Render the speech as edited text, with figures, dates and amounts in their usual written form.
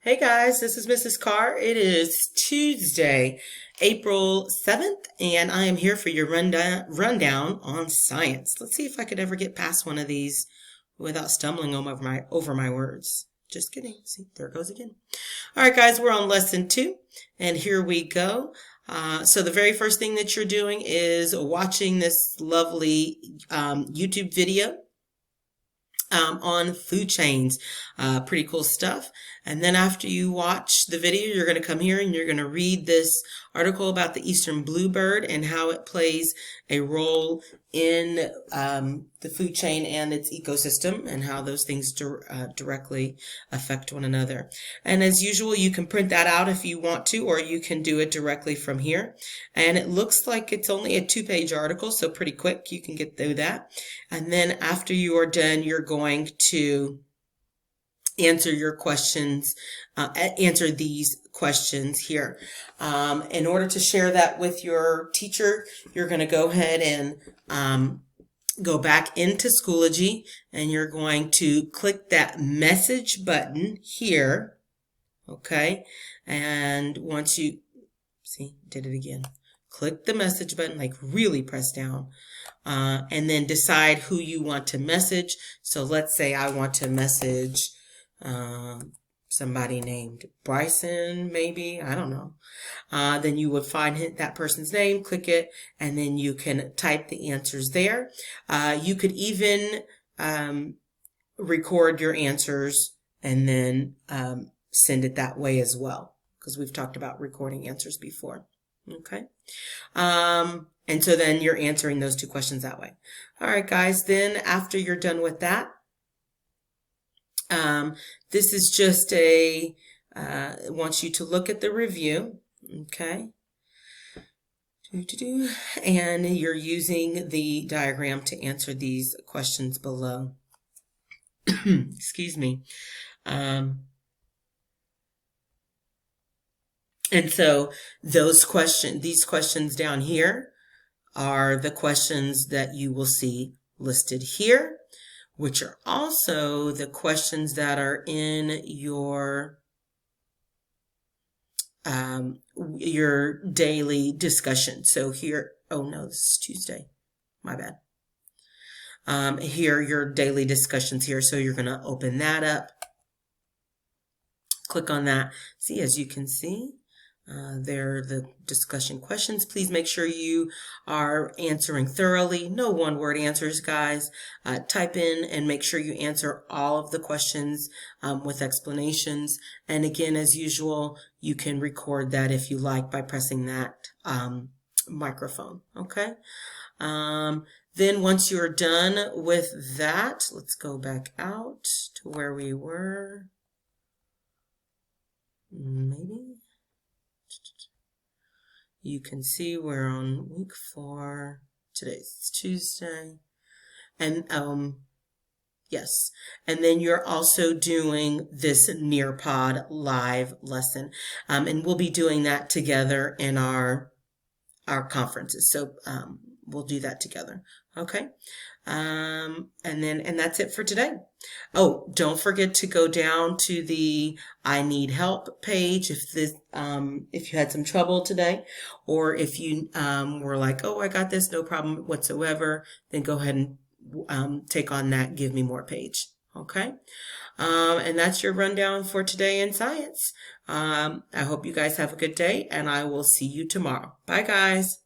Hey guys, this is Mrs. Carr. It is Tuesday, April 7th, and I am here for your rundown on science. Let's see if I could ever get past one of these without stumbling over my words. Just kidding. See, there it goes again. All right, guys, we're on lesson 2, and here we go. So the very first thing that you're doing is watching this lovely YouTube video on food chains. Pretty cool stuff. And then after you watch the video, you're going to come here and you're going to read this article about the eastern bluebird and how it plays a role in the food chain and its ecosystem and how those things directly affect one another. And as usual, you can print that out if you want to, or you can do it directly from here. And it looks like it's only a 2-page article, so pretty quick. You can get through that. And then after you are done, you're going to answer your questions, answer these questions here. In order to share that with your teacher, you're going to go ahead and go back into Schoology, and you're going to click that message button here. Okay. And once you see, did it again. Click the message button, like really press down, and then decide who you want to message. So let's say I want to message somebody named Bryson, maybe, I don't know. Then you would find that person's name, click it, and then you can type the answers there. You could even record your answers and then send it that way as well, because we've talked about recording answers before. Okay. And so then you're answering those 2 questions that way. All right, guys, then after you're done with that, this is just it wants you to look at the review, okay? And you're using the diagram to answer these questions below. Excuse me. And so these questions down here are the questions that you will see listed here, which are also the questions that are in your daily discussion. So here, oh no, this is Tuesday, my bad. Here are your daily discussions here. So you're going to open that up, click on that. See, as you can see, there are the discussion questions. Please make sure you are answering thoroughly. No one-word answers, guys. Type in and make sure you answer all of the questions with explanations. And again, as usual, you can record that if you like by pressing that microphone. Okay. Then once you're done with that, let's go back out to where we were. Maybe. You can see we're on week 4. Today's Tuesday. And yes. And then you're also doing this Nearpod live lesson. And we'll be doing that together in our conferences. So we'll do that together. Okay. And that's it for today. Oh, don't forget to go down to the I need help page if you had some trouble today, or if you were like, oh, I got this, no problem whatsoever, then go ahead and take on that Give Me More page. Okay. And that's your rundown for today in science. I hope you guys have a good day, and I will see you tomorrow. Bye, guys.